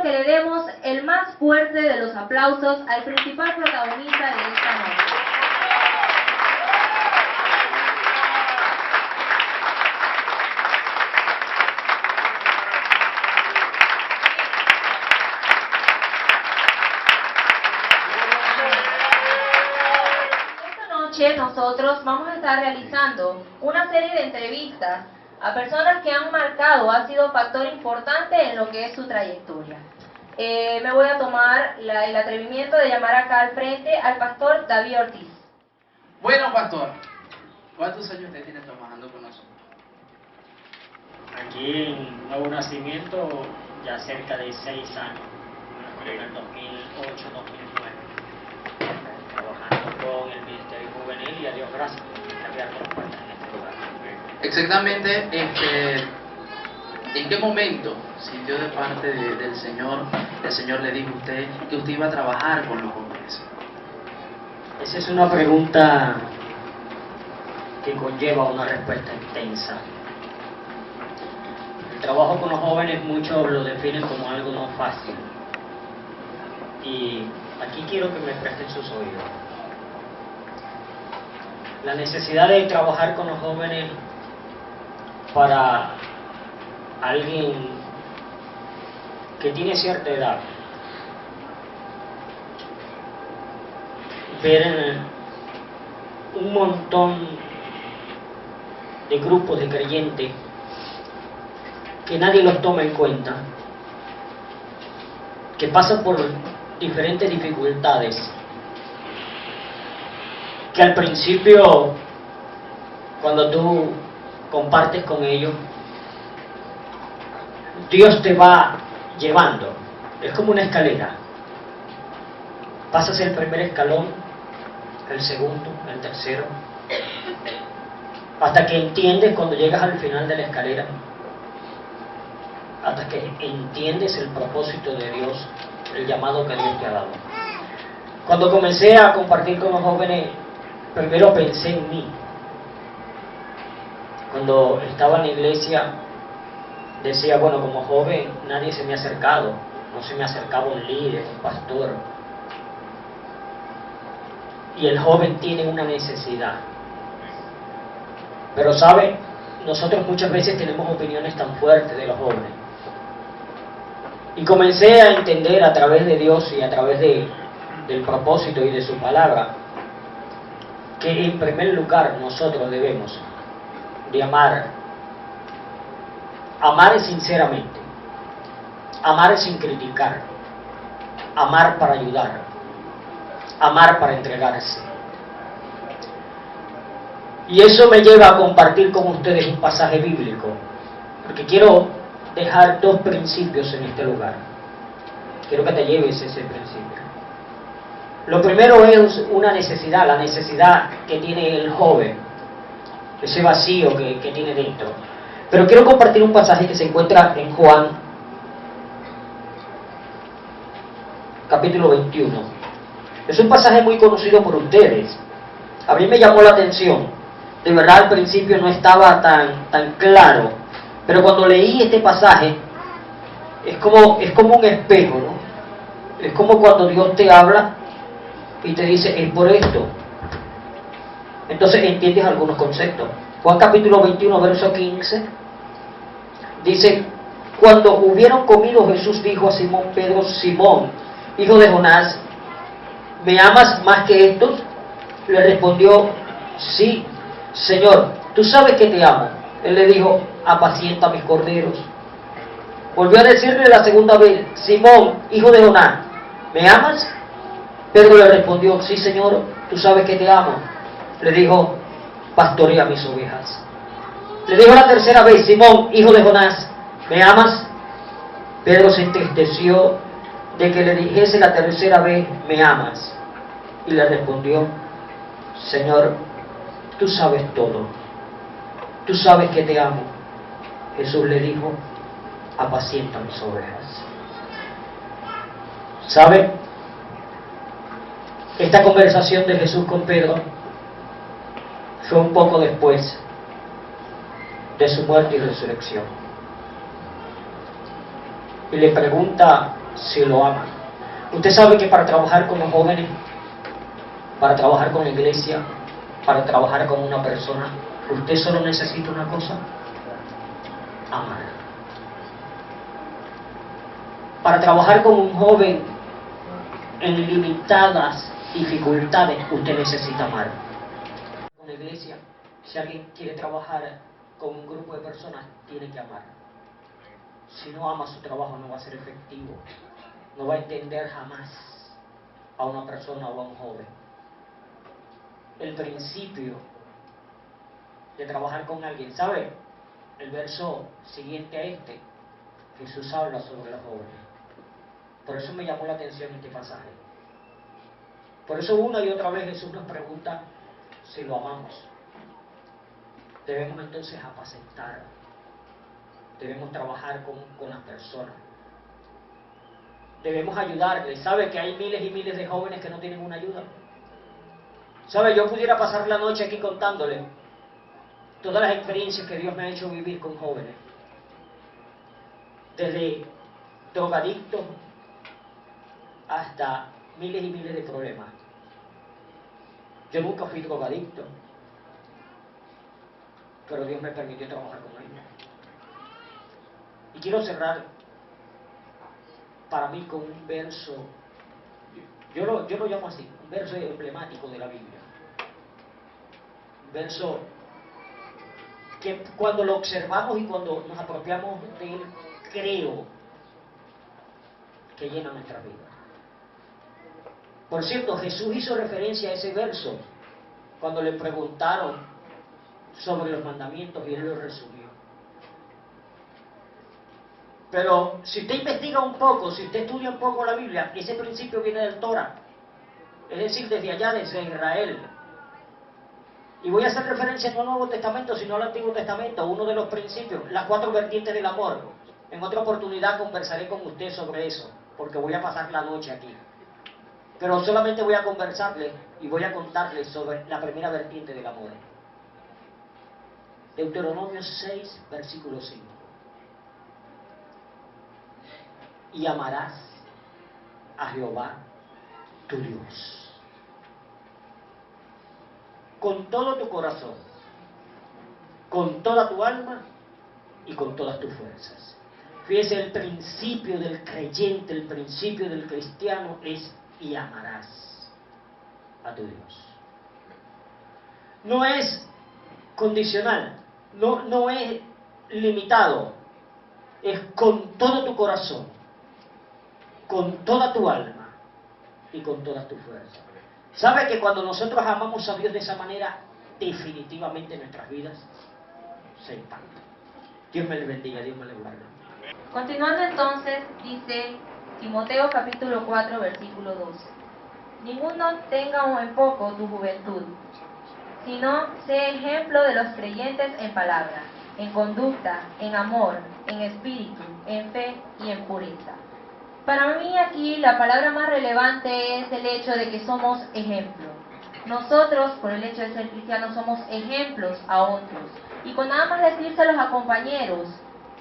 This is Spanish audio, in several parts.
que le demos el más fuerte de los aplausos al principal protagonista de esta noche. Nosotros vamos a estar realizando una serie de entrevistas a personas que han marcado, ha sido factor importante en lo que es su trayectoria. Me voy a tomar el atrevimiento de llamar acá al frente al pastor David Ortiz. Bueno, pastor, ¿cuántos años usted tiene trabajando con nosotros? Aquí en Nuevo Nacimiento ya cerca de 6 años, en el 2008-2009. Trabajando con el Ministerio Juvenil y a Dios gracias que abierto las puertas en este lugar. Exactamente, ¿en qué momento sintió de parte del Señor le dijo a usted que usted iba a trabajar con los jóvenes? Esa es una pregunta que conlleva una respuesta extensa. El trabajo con los jóvenes muchos lo definen como algo no fácil. Y aquí quiero que me presten sus oídos. La necesidad de trabajar con los jóvenes para alguien que tiene cierta edad, ver un montón de grupos de creyentes que nadie los toma en cuenta, que pasan por diferentes dificultades, que al principio, cuando tú compartes con ellos, Dios te va llevando. Es como una escalera. Pasas el primer escalón, el segundo, el tercero, hasta que entiendes cuando llegas al final de la escalera, hasta que entiendes el propósito de Dios, el llamado que Dios te ha dado. Cuando comencé a compartir con los jóvenes, primero pensé en mí. Cuando estaba en la iglesia, decía, bueno, como joven nadie se me ha acercado, no se me acercaba un líder, un pastor. Y el joven tiene una necesidad. Pero sabe, nosotros muchas veces tenemos opiniones tan fuertes de los jóvenes. Y comencé a entender a través de Dios y a través del propósito y de su palabra, que en primer lugar nosotros debemos de amar sinceramente, amar sin criticar, amar para ayudar, amar para entregarse. Y eso me lleva a compartir con ustedes un pasaje bíblico, porque quiero dejar 2 principios en este lugar. Quiero que te lleves ese principio. Lo primero es una necesidad, la necesidad que tiene el joven, ese vacío que tiene dentro. Pero quiero compartir un pasaje que se encuentra en Juan, capítulo 21. Es un pasaje muy conocido por ustedes. A mí me llamó la atención. De verdad al principio no estaba tan claro. Pero cuando leí este pasaje, es como un espejo, ¿no? Es como cuando Dios te habla y te dice, es por esto. Entonces entiendes algunos conceptos. Juan capítulo 21, verso 15, dice, cuando hubieron comido, Jesús dijo a Simón Pedro, Simón, hijo de Jonás, ¿me amas más que estos? Le respondió, sí, Señor, tú sabes que te amo. Él le dijo, apacienta mis corderos. Volvió a decirle la segunda vez, Simón, hijo de Jonás, ¿me amas? Pedro le respondió, sí, Señor, tú sabes que te amo. Le dijo, pastorea mis ovejas. Le dijo la tercera vez, Simón, hijo de Jonás, ¿me amas? Pedro se entristeció de que le dijese la tercera vez, ¿me amas? Y le respondió, Señor, tú sabes todo. Tú sabes que te amo. Jesús le dijo, apacienta mis ovejas. ¿Sabe? Esta conversación de Jesús con Pedro fue un poco después de su muerte y resurrección. Y le pregunta si lo aman. Usted sabe que para trabajar con los jóvenes, para trabajar con la iglesia, para trabajar con una persona, usted solo necesita una cosa: amar. Para trabajar con un joven en limitadas dificultades, usted necesita amar. Con la iglesia, si alguien quiere trabajar con un grupo de personas, tiene que amar. Si no ama su trabajo, no va a ser efectivo. No va a entender jamás a una persona o a un joven. El principio de trabajar con alguien, ¿sabe? El verso siguiente a este, Jesús habla sobre los jóvenes. Por eso me llamó la atención este pasaje. Por eso una y otra vez Jesús nos pregunta si lo amamos. Debemos entonces apacentar. Debemos trabajar con las personas. Debemos ayudarles. ¿Sabe que hay miles y miles de jóvenes que no tienen una ayuda? ¿Sabe? Yo pudiera pasar la noche aquí contándole todas las experiencias que Dios me ha hecho vivir con jóvenes. Desde drogadictos hasta miles y miles de problemas. Yo nunca fui drogadicto, pero Dios me permitió trabajar con ellos. Y quiero cerrar para mí con un verso, yo lo llamo así, un verso emblemático de la Biblia. Un verso que cuando lo observamos y cuando nos apropiamos de él, creo que llena nuestra vida. Por cierto, Jesús hizo referencia a ese verso cuando le preguntaron sobre los mandamientos y él lo resumió. Pero si usted investiga un poco, si usted estudia un poco la Biblia, ese principio viene del Torah, es decir, desde allá, desde Israel. Y voy a hacer referencia no al Nuevo Testamento, sino al Antiguo Testamento, uno de los principios, las 4 vertientes del amor. En otra oportunidad conversaré con usted sobre eso, porque voy a pasar la noche aquí. Pero solamente voy a conversarle y voy a contarle sobre la primera vertiente del amor. Deuteronomio 6, versículo 5. Y amarás a Jehová tu Dios con todo tu corazón, con toda tu alma y con todas tus fuerzas. Fíjese, el principio del creyente, el principio del cristiano es: y amarás a tu Dios. No es condicional, no es limitado, es con todo tu corazón, con toda tu alma y con todas tus fuerzas. ¿Sabe que cuando nosotros amamos a Dios de esa manera, definitivamente nuestras vidas se impactan? Dios me le bendiga, Dios me le guarde. Continuando entonces, dice Timoteo capítulo 4, versículo 12. Ninguno tenga en poco tu juventud, sino sé ejemplo de los creyentes en palabra, en conducta, en amor, en espíritu, en fe y en pureza. Para mí aquí la palabra más relevante es el hecho de que somos ejemplo. Nosotros, por el hecho de ser cristianos, somos ejemplos a otros. Y con nada más decírselos a compañeros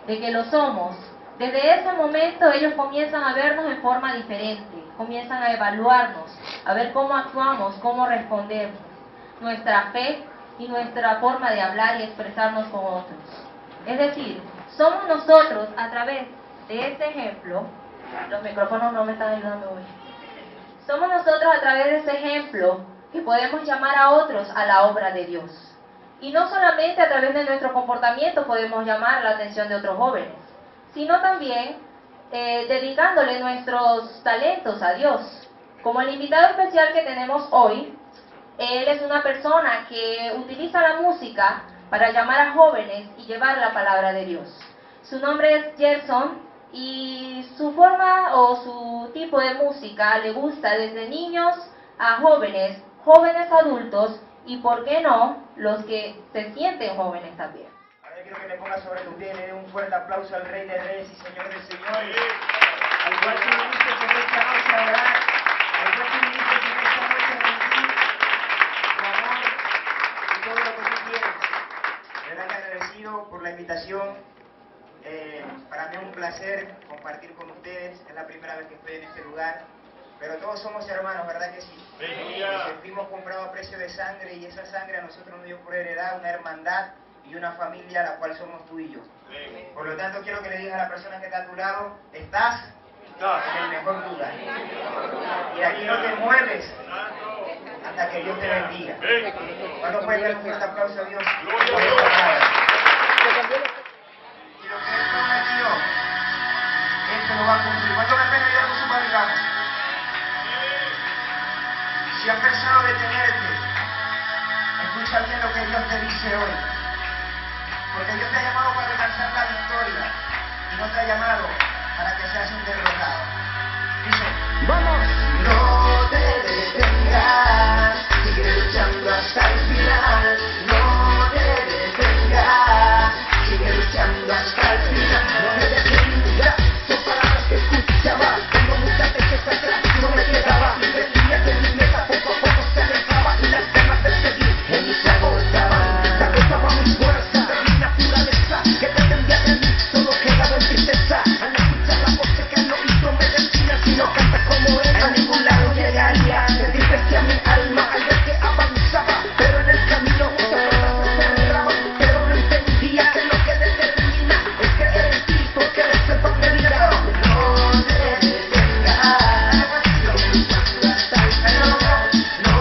de que lo somos, desde ese momento ellos comienzan a vernos en forma diferente, comienzan a evaluarnos, a ver cómo actuamos, cómo respondemos, nuestra fe y nuestra forma de hablar y expresarnos con otros. Es decir, somos nosotros a través de ese ejemplo. Los micrófonos no me están ayudando hoy. Somos nosotros a través de ese ejemplo que podemos llamar a otros a la obra de Dios. Y no solamente a través de nuestro comportamiento podemos llamar la atención de otros jóvenes, sino también dedicándole nuestros talentos a Dios. Como el invitado especial que tenemos hoy, él es una persona que utiliza la música para llamar a jóvenes y llevar la palabra de Dios. Su nombre es Gerson. Y su forma o su tipo de música le gusta desde niños a jóvenes, jóvenes adultos y, por qué no, los que se sienten jóvenes también. Ahora yo quiero que te pongas sobre tu pie y le dé un fuerte aplauso al Rey de Reyes y Señor de Señores. Al igual que viniste con esta noche a orar, al igual que viniste con esta noche a recibir tu amor y todo lo que tú quieres. De verdad que agradecido por la invitación Para mí es un placer compartir con ustedes, es la primera vez que estoy en este lugar, pero todos somos hermanos, ¿verdad que sí? Fuimos comprados a precio de sangre y esa sangre a nosotros nos dio por heredad una hermandad y una familia la cual somos tú y yo. Por lo tanto quiero que le digas a la persona que está a tu lado, estás en el mejor lugar. Y aquí no te mueves hasta que Dios te bendiga. ¿Cuándo puedes dar un fuerte aplauso a Dios? Y lo que Él prometió, Él te lo va a cumplir. ¿Cuánto me pena ayudar con su padre? Vamos. Si has pensado detenerte, escucha bien lo que Dios te dice hoy. Porque Dios te ha llamado para alcanzar la victoria y no te ha llamado para que seas un derrotado. Dice, ¡vamos! No te detengas, sigue luchando hasta el final. No te detengas, sigue luchando hasta el final. No te detengas, son palabras que escuchaba. Tengo muchas veces atrás, no me quedaba. Decía que mi meta poco a poco se alejaba y las ganas de seguir en mí se agotaban. Se agotaba mi fuerza, de mi naturaleza, que dependía de mí, solo quedaba en tristeza. Al escuchar la voz que al oído me decía, si no cantas como él, a ningún lado llegaría. Se entristecía mi alma al ver que avanzaba, pero en el camino muchas puertas se cerraban. Pero no entendía que lo que determina es creer en ti, porque eres el pan de vida. No te detengas, sigue luchando hasta el final. No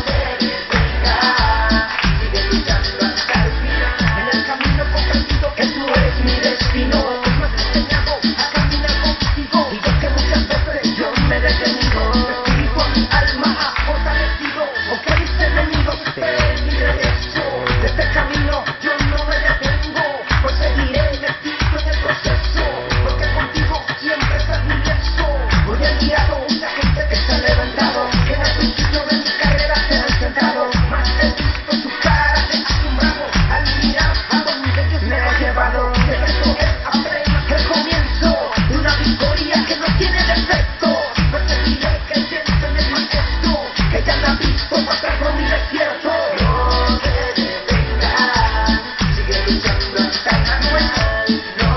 te detengas, sigue luchando hasta el final. En el camino he comprendido que tú eres mi destino. Tú me has enseñado a caminar contigo, y yo que muchas veces yo me he detenido. Tu espíritu a mi alma ha fortalecido, aunque mis enemigos esperen mi regreso. De este camino yo no me detengo, pues seguiré metido en el proceso, porque contigo siempre salí ileso. Hoy he guiado mucha gente que se ha levantado, que al principio de mi carrera se han sentado, mas he visto su cara de asombrado al mirar a donde Dios me ha llevado. Que esto es apenas el comienzo de una victoria que no tiene defecto. Pues seguiré creyendo en el maestro, que ya me ha visto pasar por mi desierto. No te detengas, sigue luchando hasta el final. No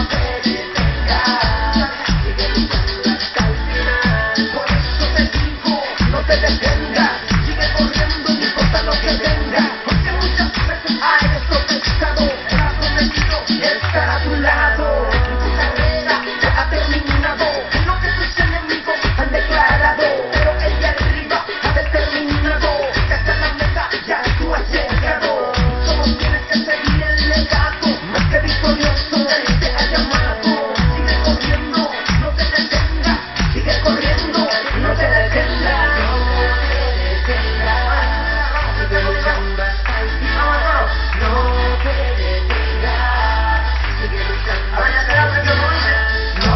te detengas, sigue luchando hasta el final. Por eso te digo, no te detengas, sigue corriendo, no importa lo que venga. Porque muchas veces has tropezado, pero has prometido estar a tu lado. Tu carrera ya ha terminado, en lo que tus enemigos han declarado, pero el de arriba ha determinado que hasta la meta ya tú has llegado. Solo tienes que seguir el legado, más que victorioso Él te ha llamado. Sigue corriendo, no te detengas, sigue corriendo, no te detengas. No te detengas, sigue luchando hasta el final. No te detengas, sigue luchando. A ver, ya te la aprendió, ¿cómo dice? No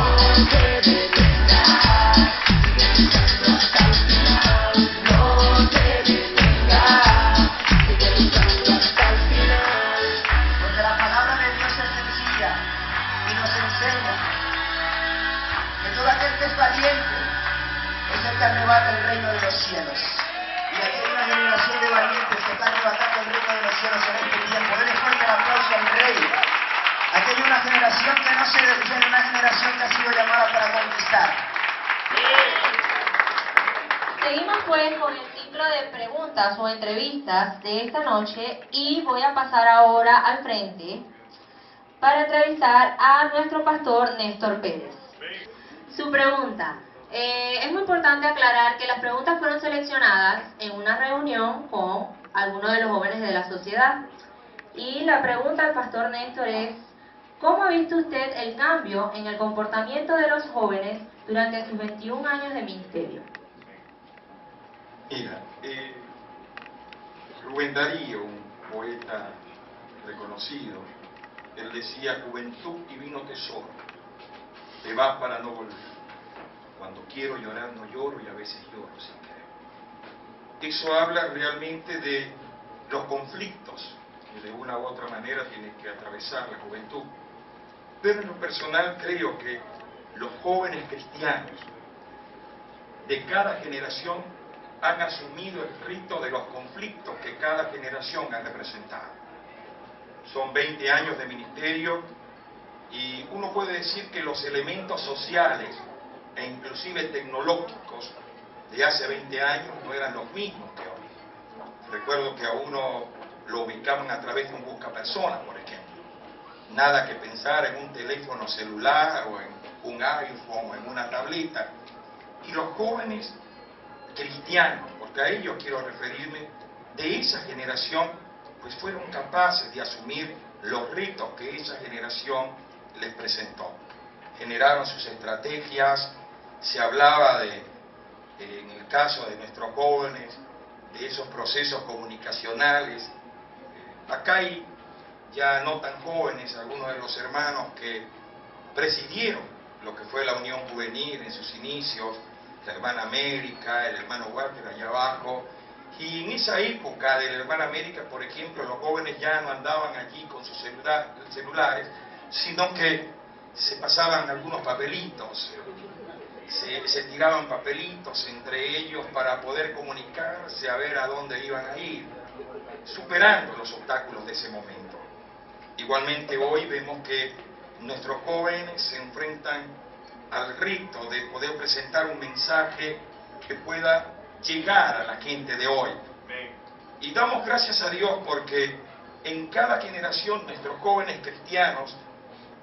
te detengas, sigue luchando hasta el final. No te detengas, sigue luchando hasta el final. Porque la palabra de Dios es sencilla y nos enseña que todo aquel que es valiente es el que arrebata el reino de los cielos. Y aquí hay una generación de valientes que está arrebatando el reino de los cielos en este tiempo. Denle fuerte el aplauso al Rey. Aquí hay una generación que no se detiene, una generación que ha sido llamada para conquistar. Seguimos pues con el ciclo de preguntas o entrevistas de esta noche y voy a pasar ahora al frente para entrevistar a nuestro pastor Néstor Pérez. Su pregunta. Es muy importante aclarar que las preguntas fueron seleccionadas en una reunión con algunos de los jóvenes de la sociedad. Y la pregunta al pastor Néstor es, ¿cómo ha visto usted el cambio en el comportamiento de los jóvenes durante sus 21 años de ministerio? Mira, Rubén Darío, un poeta reconocido, él decía, juventud divino tesoro, te vas para no volver. Cuando quiero llorar no lloro y a veces lloro sin querer. Eso habla realmente de los conflictos que de una u otra manera tiene que atravesar la juventud. Pero en lo personal creo que los jóvenes cristianos de cada generación han asumido el rito de los conflictos que cada generación ha representado. Son 20 años de ministerio y uno puede decir que los elementos sociales e inclusive tecnológicos de hace 20 años no eran los mismos que hoy. Recuerdo que a uno lo ubicaban a través de un buscapersonas, por ejemplo. Nada que pensar en un teléfono celular o en un iPhone o en una tableta. Y los jóvenes cristianos, porque a ellos quiero referirme, de esa generación, pues fueron capaces de asumir los retos que esa generación les presentó. Generaron sus estrategias, se hablaba en el caso de nuestros jóvenes, de esos procesos comunicacionales. Acá hay ya no tan jóvenes, algunos de los hermanos que presidieron lo que fue la Unión Juvenil en sus inicios, la hermana América, el hermano Walter allá abajo, y en esa época de la hermana América, por ejemplo, los jóvenes ya no andaban allí con sus celulares, sino que se pasaban algunos papelitos, se tiraban papelitos entre ellos para poder comunicarse, a ver a dónde iban a ir, superando los obstáculos de ese momento. Igualmente hoy vemos que nuestros jóvenes se enfrentan al reto de poder presentar un mensaje que pueda llegar a la gente de hoy. Y damos gracias a Dios porque en cada generación nuestros jóvenes cristianos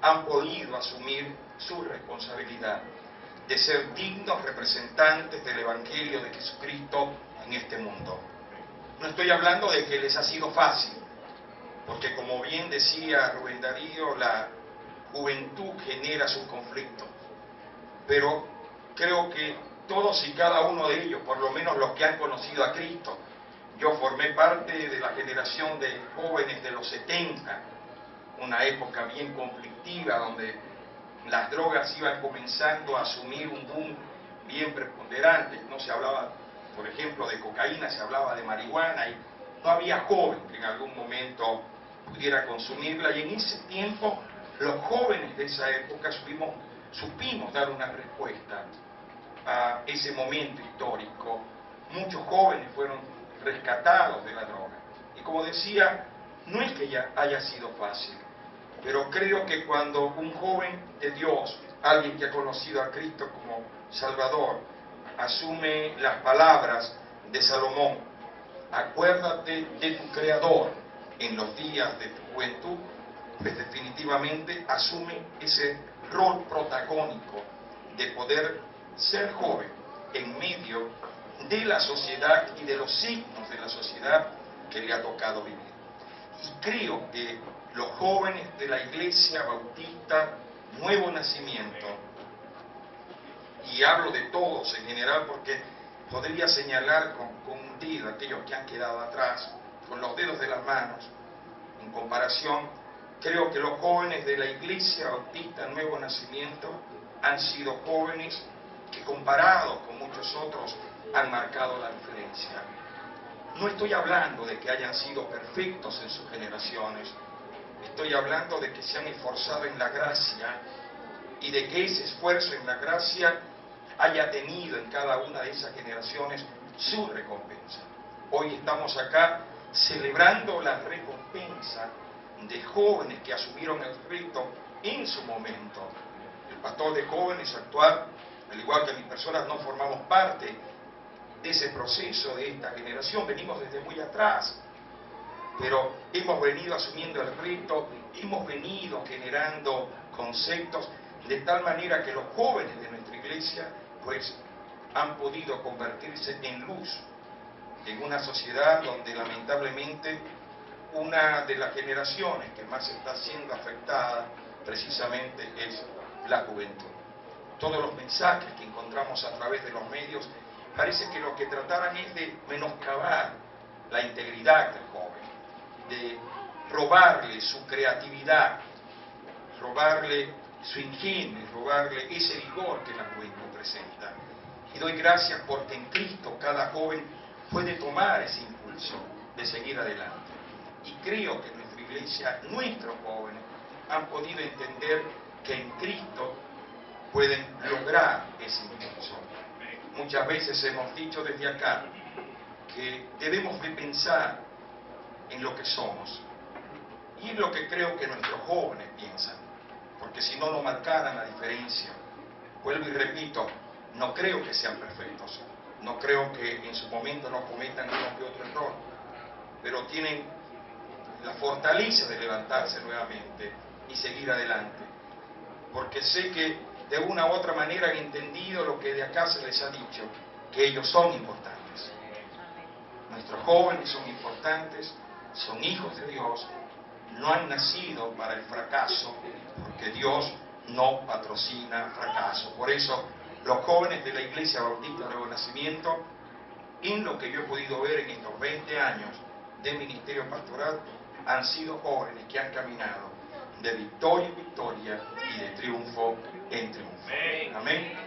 han podido asumir su responsabilidad de ser dignos representantes del Evangelio de Jesucristo en este mundo. No estoy hablando de que les ha sido fácil, porque como bien decía Rubén Darío, la juventud genera sus conflictos. Pero creo que todos y cada uno de ellos, por lo menos los que han conocido a Cristo, yo formé parte de la generación de jóvenes de los 70, una época bien conflictiva donde las drogas iban comenzando a asumir un boom bien preponderante. No se hablaba, por ejemplo, de cocaína, se hablaba de marihuana y no había joven que en algún momento pudiera consumirla, y en ese tiempo los jóvenes de esa época supimos dar una respuesta a ese momento histórico. Muchos jóvenes fueron rescatados de la droga. Y como decía, no es que ya haya sido fácil, pero creo que cuando un joven de Dios, alguien que ha conocido a Cristo como Salvador, asume las palabras de Salomón, acuérdate de tu Creador en los días de tu juventud, pues definitivamente asume ese rol protagónico de poder ser joven en medio de la sociedad y de los signos de la sociedad que le ha tocado vivir. Y creo que los jóvenes de la Iglesia Bautista Nuevo Nacimiento, y hablo de todos en general porque podría señalar con un dedo aquellos que han quedado atrás, con los dedos de las manos, en comparación, creo que los jóvenes de la Iglesia Bautista Nuevo Nacimiento han sido jóvenes que comparados con muchos otros han marcado la diferencia. No estoy hablando de que hayan sido perfectos en sus generaciones, estoy hablando de que se han esforzado en la gracia y de que ese esfuerzo en la gracia haya tenido en cada una de esas generaciones su recompensa. Hoy estamos acá celebrando la recompensa de jóvenes que asumieron el reto en su momento. El pastor de jóvenes actual, al igual que mis personas, no formamos parte de ese proceso de esta generación, venimos desde muy atrás, pero hemos venido asumiendo el reto, hemos venido generando conceptos de tal manera que los jóvenes de nuestra iglesia pues han podido convertirse en luz en una sociedad donde lamentablemente una de las generaciones que más está siendo afectada precisamente es la juventud. Todos los mensajes que encontramos a través de los medios parece que lo que trataran es de menoscabar la integridad del joven, de robarle su creatividad, robarle su ingenio, robarle ese vigor que la juventud presenta. Y doy gracias porque en Cristo cada joven puede tomar ese impulso de seguir adelante. Y creo que nuestra iglesia, nuestros jóvenes, han podido entender que en Cristo pueden lograr ese impulso. Muchas veces hemos dicho desde acá que debemos de pensar en lo que somos y en lo que creo que nuestros jóvenes piensan. porque si no, no marcaran la diferencia. Vuelvo y repito, no creo que sean perfectos, no creo que en su momento no cometan uno que otro error, pero tienen la fortaleza de levantarse nuevamente y seguir adelante, porque sé que de una u otra manera han entendido lo que de acá se les ha dicho, que ellos son importantes. Nuestros jóvenes son importantes, son hijos de Dios, no han nacido para el fracaso, porque Dios no patrocina fracaso. Por eso, los jóvenes de la Iglesia Bautista Nuevo Nacimiento, en lo que yo he podido ver en estos 20 años de ministerio pastoral, han sido jóvenes que han caminado de victoria en victoria y de triunfo en triunfo. Amén.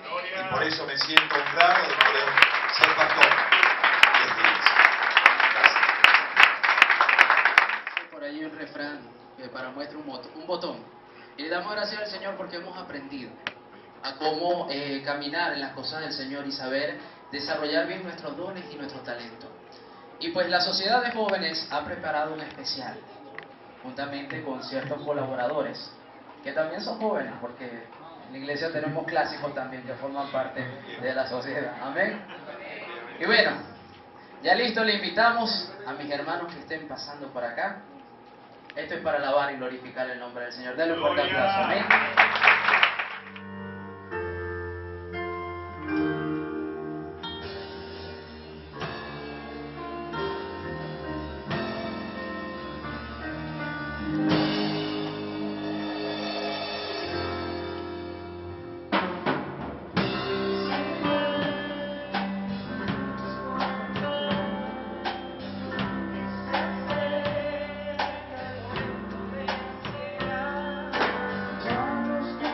Y por eso me siento honrado de poder ser pastor de esta iglesia. Gracias. Por ahí un refrán que para muestra un botón. Y le damos gracias al Señor porque hemos aprendido a cómo caminar en las cosas del Señor y saber desarrollar bien nuestros dones y nuestro talento. Y pues la Sociedad de Jóvenes ha preparado un especial, juntamente con ciertos colaboradores, que también son jóvenes, porque en la iglesia tenemos clásicos también que forman parte de la sociedad. Amén. Y bueno, ya listo, le invitamos a mis hermanos que estén pasando por acá. Esto es para alabar y glorificar el nombre del Señor. Denle un fuerte aplauso. Amén. Todos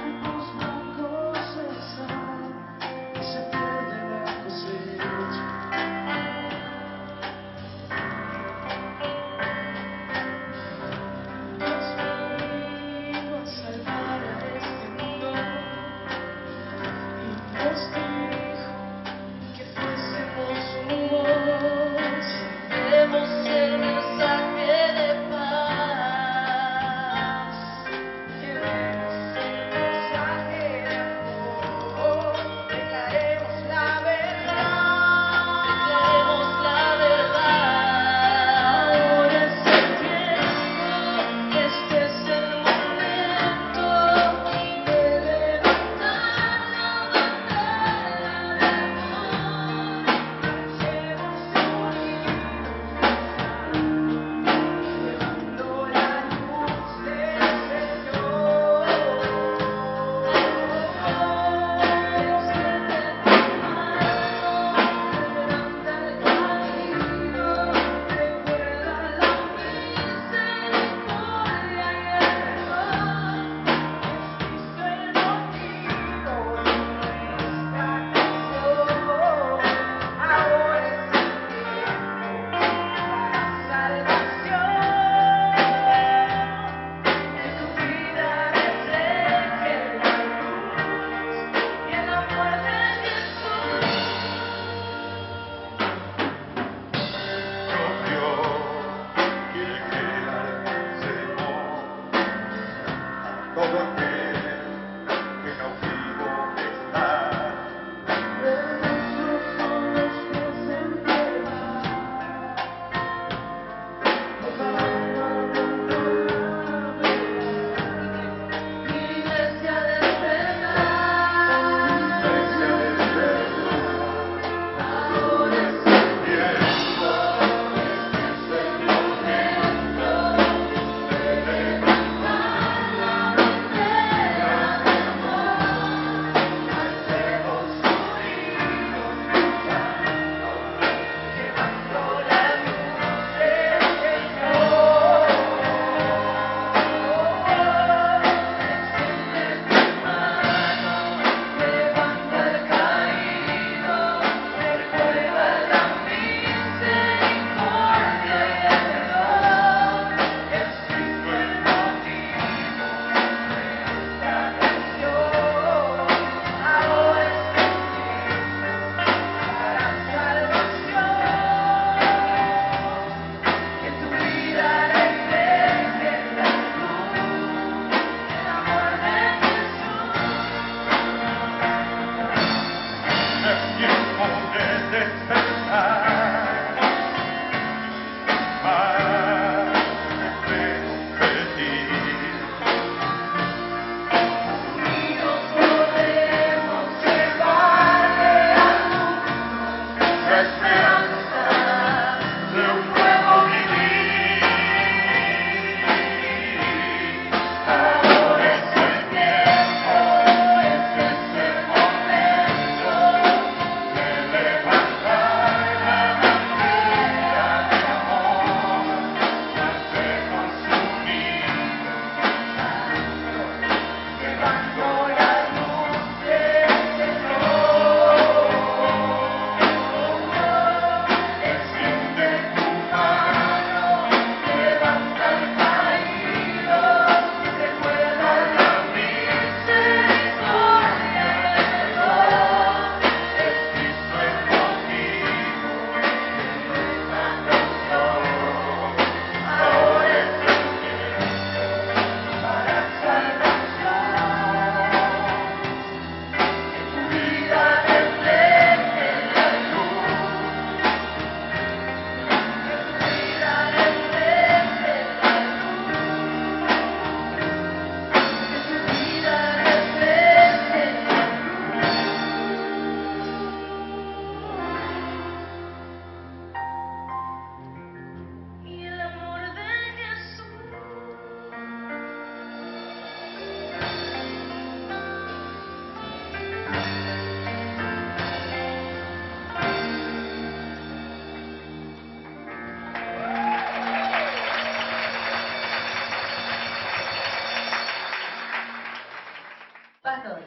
Pastor,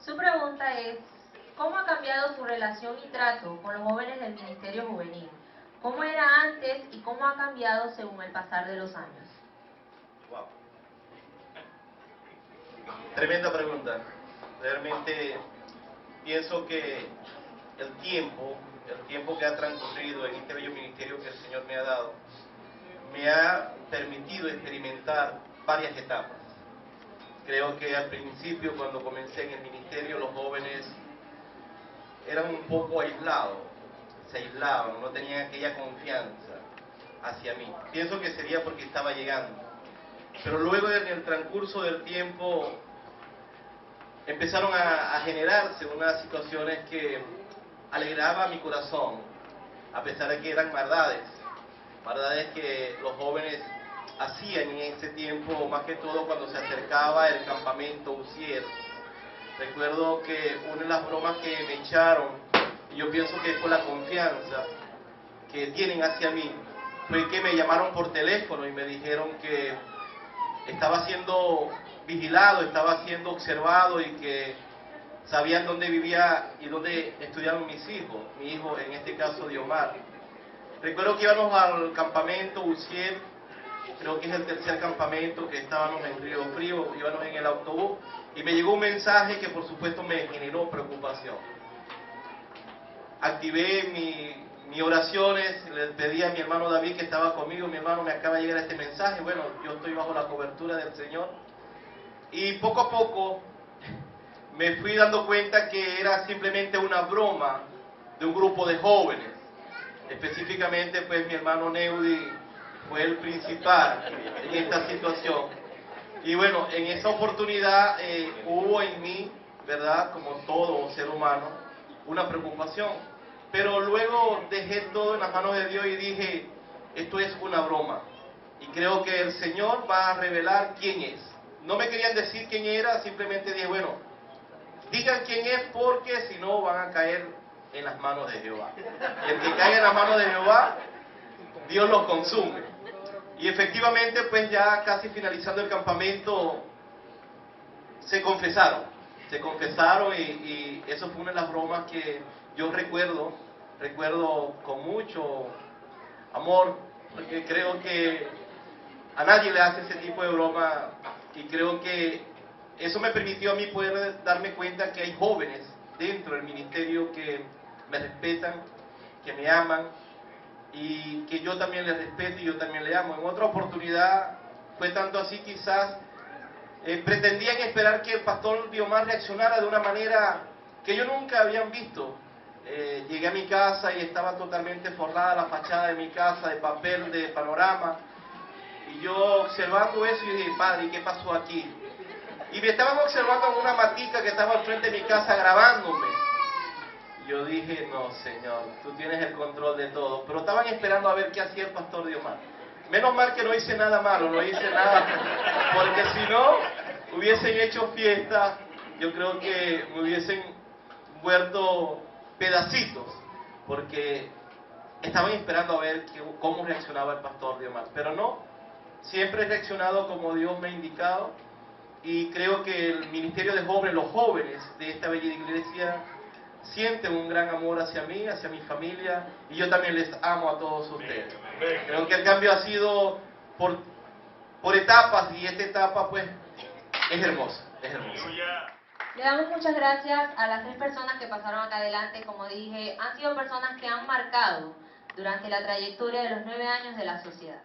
su pregunta es, ¿cómo ha cambiado su relación y trato con los jóvenes del Ministerio Juvenil? ¿Cómo era antes y cómo ha cambiado según el pasar de los años? Wow. Tremenda pregunta. Realmente pienso que el tiempo que ha transcurrido en este bello ministerio que el Señor me ha dado, me ha permitido experimentar varias etapas. Creo que al principio, cuando comencé en el ministerio, los jóvenes eran un poco aislados, se aislaban, no tenían aquella confianza hacia mí. Pienso que sería porque estaba llegando. Pero luego, en el transcurso del tiempo, empezaron a generarse unas situaciones que alegraban mi corazón, a pesar de que eran maldades que los jóvenes hacían en ese tiempo, más que todo cuando se acercaba el campamento Uziel. Recuerdo que una de las bromas que me echaron, y yo pienso que fue la confianza que tienen hacia mí, fue que me llamaron por teléfono y me dijeron que estaba siendo vigilado, estaba siendo observado y que sabían dónde vivía y dónde estudiaban mis hijos, mi hijo en este caso Diomar. Recuerdo que íbamos al campamento Uziel, creo que es el tercer campamento, que estábamos en Río Frío, íbamos en el autobús y me llegó un mensaje que por supuesto me generó preocupación. Activé mis oraciones, le pedí a mi hermano David que estaba conmigo, mi hermano, me acaba de llegar este mensaje, bueno, yo estoy bajo la cobertura del Señor. Y poco a poco me fui dando cuenta que era simplemente una broma de un grupo de jóvenes. Específicamente, pues mi hermano Neudi fue el principal en esta situación. Y bueno, en esa oportunidad hubo en mí, ¿verdad?, como todo ser humano, una preocupación. Pero luego dejé todo en las manos de Dios y dije, esto es una broma. Y creo que el Señor va a revelar quién es. No me querían decir quién era, simplemente dije, bueno, digan quién es porque si no van a caer en las manos de Jehová. Y el que caiga en las manos de Jehová, Dios lo consume. Y efectivamente, pues ya casi finalizando el campamento, se confesaron y eso fue una de las bromas que yo recuerdo con mucho amor, porque creo que a nadie le hace ese tipo de broma y creo que eso me permitió a mí poder darme cuenta que hay jóvenes dentro del ministerio que me respetan, que me aman y que yo también les respeto y yo también le amo. En otra oportunidad fue tanto así, quizás pretendían esperar que el pastor Diomar reaccionara de una manera que yo nunca habían visto. Llegué a mi casa y estaba totalmente forrada la fachada de mi casa de papel, de panorama, y yo observando eso y dije, padre, ¿qué pasó aquí? Y me estaban observando en una matica que estaba al frente de mi casa grabándome. Yo dije, no, Señor, tú tienes el control de todo. Pero estaban esperando a ver qué hacía el pastor Diomar. Menos mal que no hice nada malo, no hice nada, porque si no, hubiesen hecho fiesta, yo creo que me hubiesen vuelto pedacitos, porque estaban esperando a ver cómo reaccionaba el pastor Diomar. Pero no, siempre he reaccionado como Dios me ha indicado, y creo que el ministerio de jóvenes, los jóvenes de esta bella iglesia, sienten un gran amor hacia mí, hacia mi familia, y yo también les amo a todos ustedes. Creo que el cambio ha sido por etapas, y esta etapa pues es hermosa, es hermosa. Le damos muchas gracias a las 3 personas que pasaron acá adelante. Como dije, han sido personas que han marcado durante la trayectoria de los 9 años de la sociedad.